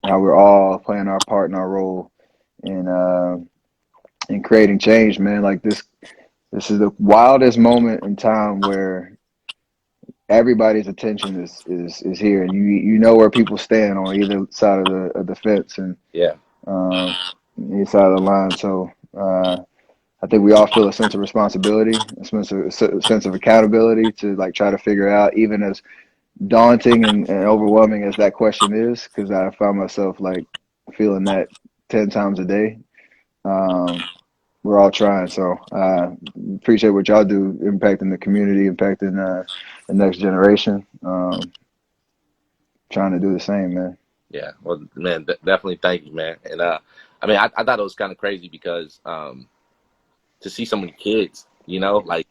how we're all playing our part and our role in creating change, man. Like this is the wildest moment in time where everybody's attention is here, and you know where people stand on either side of the fence and Yeah. um, either side of the line. So I think we all feel a sense of responsibility, a sense of accountability to like try to figure out, even as daunting and overwhelming as that question is, because I found myself like feeling that 10 times a day. Um, we're all trying. So appreciate what y'all do, impacting the community, impacting the next generation. Trying to do the same, man. Yeah. Well, man, definitely thank you, man. And I mean, I thought it was kind of crazy because to see so many kids, like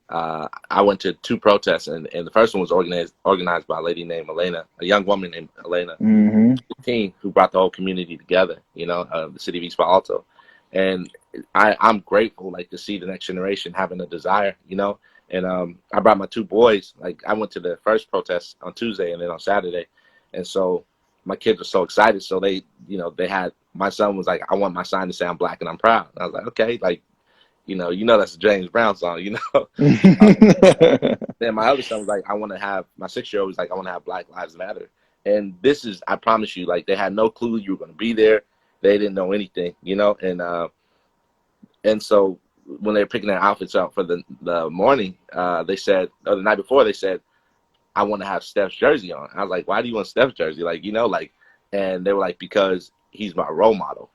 I went to 2 protests, and the first one was organized by a lady named Elena, a young woman named Elena, Mm-hmm. team who brought the whole community together, the city of East Palo Alto. And I'm grateful, like, to see the next generation having a desire, and I brought my 2 boys. Like, I went to the first protest on Tuesday and then on Saturday. And so my kids were so excited. So they had, my son was like, I want my sign to say I'm black and I'm proud. And I was like, okay, like, that's a James Brown song. Um, then my other son was like, my 6-year-old was like, I want to have Black Lives Matter. And this is, I promise you, like, they had no clue you were going to be there. They didn't know anything, and so when they were picking their outfits out for the morning, they said, or the night before, they said, I want to have Steph's jersey on. I was like, why do you want Steph's jersey? Like, and they were like, because he's my role model,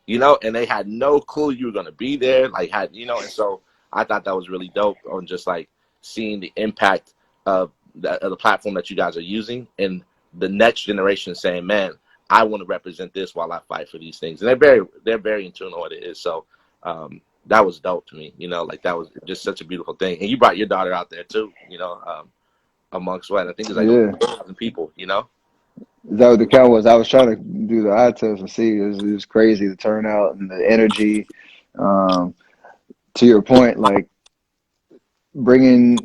and they had no clue you were going to be there. Like, and so I thought that was really dope on just like seeing the impact of the platform that you guys are using, and the next generation saying, man, I want to represent this while I fight for these things. And they're very in tune on what it is. So that was dope to me, like that was just such a beautiful thing. And you brought your daughter out there too, amongst what I think it's like Yeah. 1,000 people. Is that what the count was? I was trying to do the eye test and see. It was crazy, the turnout and the energy. Um, to your point, like bringing,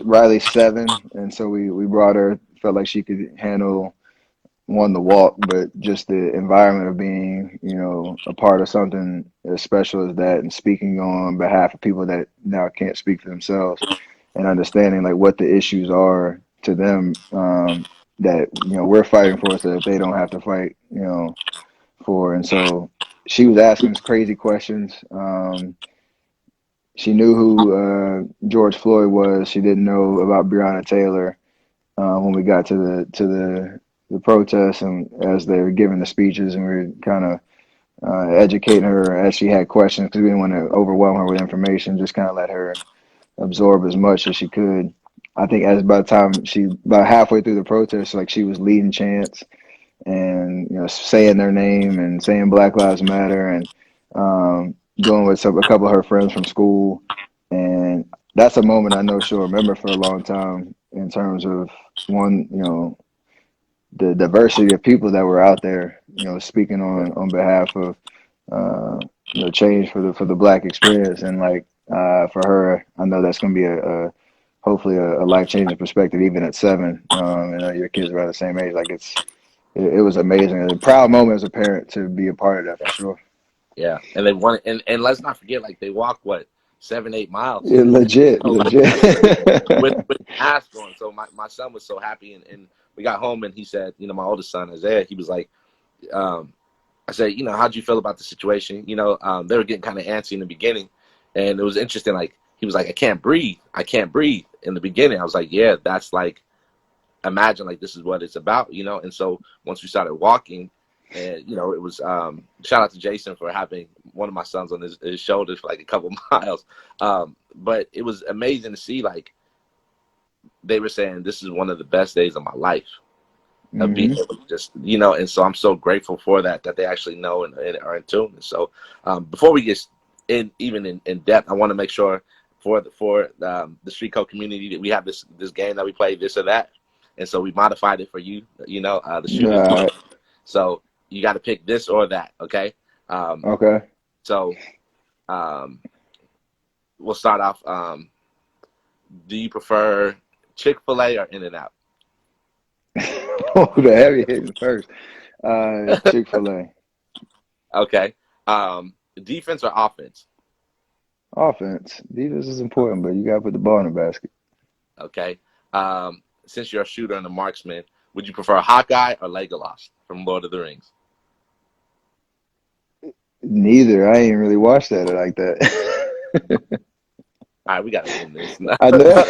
Riley 7, and so we brought her. Felt like she could handle one the walk, but just the environment of being, a part of something as special as that, and speaking on behalf of people that now can't speak for themselves, and understanding like what the issues are to them, that we're fighting for, so that they don't have to fight, for. And so she was asking us crazy questions. She knew who George Floyd was. She didn't know about Breonna Taylor when we got to the protests, and as they were giving the speeches, and we were kind of educating her as she had questions, because we didn't want to overwhelm her with information, just kind of let her absorb as much as she could. I think as by the time about halfway through the protest, like she was leading chants and saying their name and saying Black Lives Matter, and going with a couple of her friends from school. And that's a moment I know she'll remember for a long time, in terms of one, the diversity of people that were out there, speaking on behalf of change for the Black experience. And like for her, I know that's going to be a hopefully a life changing perspective, even at 7. Your kids are around the same age. Like it was amazing. A proud moment as a parent to be a part of that, for sure. Yeah. And they want, and let's not forget, like, they walk what, 7-8 miles, Yeah, legit, like, legit. with masks on. So my son was so happy, and we got home, and he said, my oldest son Isaiah, he was like, I said, how'd you feel about the situation? They were getting kind of antsy in the beginning, and it was interesting. Like, he was like, I can't breathe in the beginning. I was like, yeah, that's like, imagine, like, this is what it's about, And so once we started walking, and it was shout out to Jason for having one of my sons on his shoulders for like a couple miles. But it was amazing to see, like, they were saying this is one of the best days of my life, of being Hmm. able to just, and so I'm so grateful for that they actually know and are in tune. And so before we get in depth, I want to make sure for the street code community that we have this game that we play, this or that. And so we modified it for you, the shooters. All right. So you got to pick this or that. Okay. Okay. So we'll start off. Do you prefer Chick-fil-A or In-N-Out? Oh, the heavy hitting first. Chick-fil-A. Okay. Defense or offense? Offense. Defense is important, but you gotta put the ball in the basket. Okay. Since you're a shooter and a marksman, would you prefer Hawkeye or Legolas from Lord of the Rings? Neither. I ain't really watched that like that. All right, we got to end this. I know.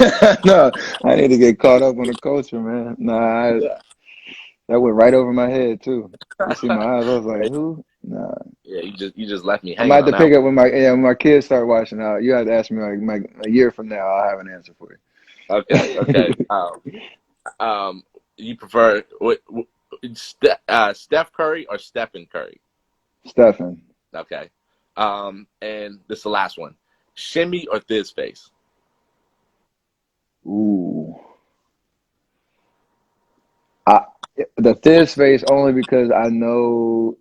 No, I need to get caught up on the culture, man. That went right over my head too. You see my eyes. I was like, who? Nah. Yeah, you just left me I might hanging have on to that pick one. up when my kids start watching out. You have to ask me like a year from now. I'll have an answer for Okay, okay. you. You prefer Steph Curry or Stephen Curry? Stefan. Okay. And this is the last one. Shimmy or Thiz face? Ooh. I the thin space only because I know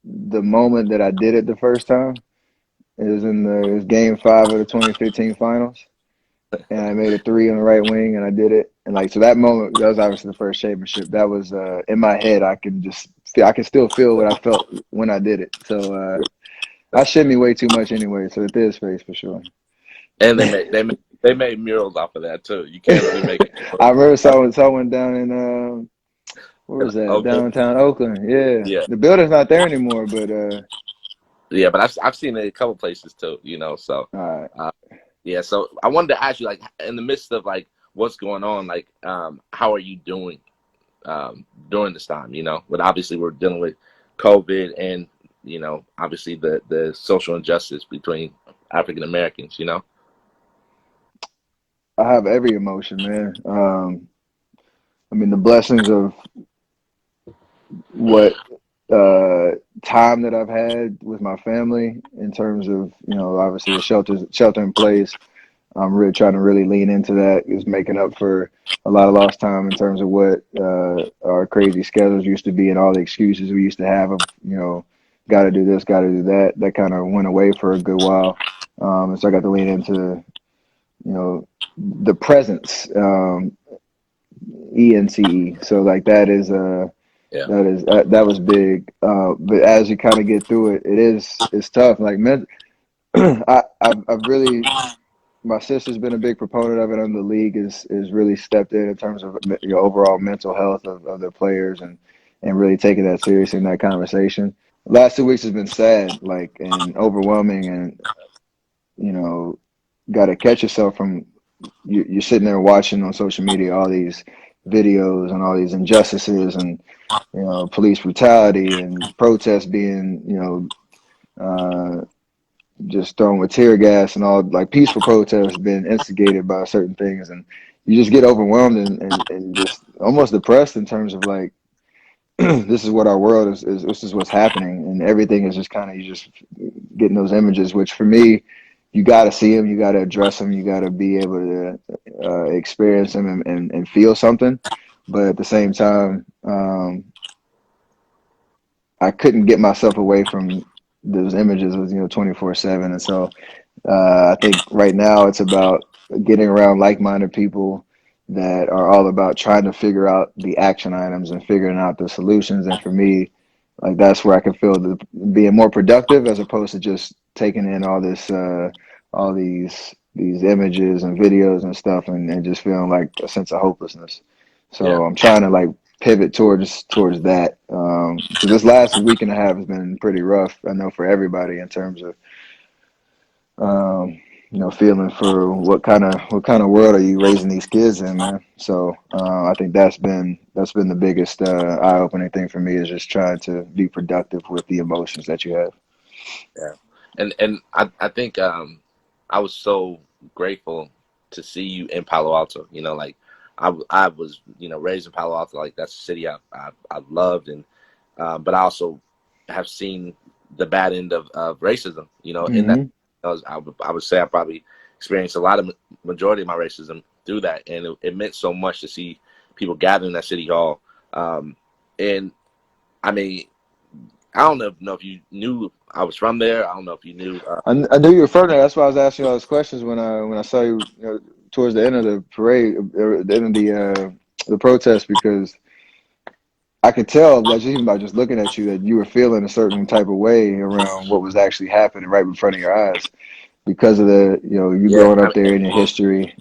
the moment that I did it the first time. It was game 5 of the 2015 finals. And I made a three on the right wing and I did it. And like so that moment that was obviously the first championship. That was in my head I can still feel what I felt when I did it. So I shimmy way too much anyway, so it is face for sure. And they made murals off of that too. You can't really make I remember that's saw one down in where in was that? Oakland. Downtown Oakland. Yeah. Yeah, The building's not there anymore, but yeah, but I've seen it a couple places too. So all right. uh, yeah. So I wanted to ask you, like, in the midst of like what's going on, like, how are you doing during this time? But obviously we're dealing with COVID and obviously the social injustice between African Americans. I have every emotion, man. I mean the blessings of what uh time that I've had with my family in terms of, obviously the shelter in place. I'm really trying to really lean into that is making up for a lot of lost time in terms of what our crazy schedules used to be and all the excuses we used to have of, got to do this, got to do that. That kind of went away for a good while. And so I got to lean into, the presence, ENCE. So like Yeah, that was big. But as you kind of get through it, it's tough. Like I've really my sister's been a big proponent of it, and the league is really stepped in terms of your overall mental health of their players and really taking that seriously in that conversation. Last 2 weeks has been sad, like and overwhelming, and you know, got to catch yourself from you're sitting there watching on social media all these videos and all these injustices and police brutality and protests being just thrown with tear gas and all like peaceful protests being instigated by certain things and you just get overwhelmed and just almost depressed in terms of like this is what our world is this is what's happening and everything is just kind of you just getting those images which for me you got to see them you got to address them you got to be able to experience them and feel something but at the same time I couldn't get myself away from those images with 24/7 and so I think right now it's about getting around like-minded people that are all about trying to figure out the action items and figuring out the solutions. And for me, like that's where I can feel being more productive as opposed to just taking in all these images and videos and stuff, and just feeling like a sense of hopelessness. yeah, So I'm trying to like pivot towards that because this last week and a half has been pretty rough. I know for everybody in terms of um, feeling for what kind of world are you raising these kids in, man. So I think that's been the biggest eye-opening thing for me is just trying to be productive with the emotions that you have. yeah. And I think I was so grateful to see you in Palo Alto. Like I was raised in Palo Alto. Like that's a city I loved, and but I also have seen the bad end of racism. In that Hmm. I would say I probably experienced a lot of majority of my racism through that, and it meant so much to see people gather in that city hall. And I mean, I don't know if you knew I was from there. I don't know if you knew. I knew you were from there. That's why I was asking you all those questions when I saw you, towards the end of the parade, or the end of the protest, because I could tell that just even by just looking at you that you were feeling a certain type of way around what was actually happening right in front of your eyes because of the you Yeah, growing up there in your history.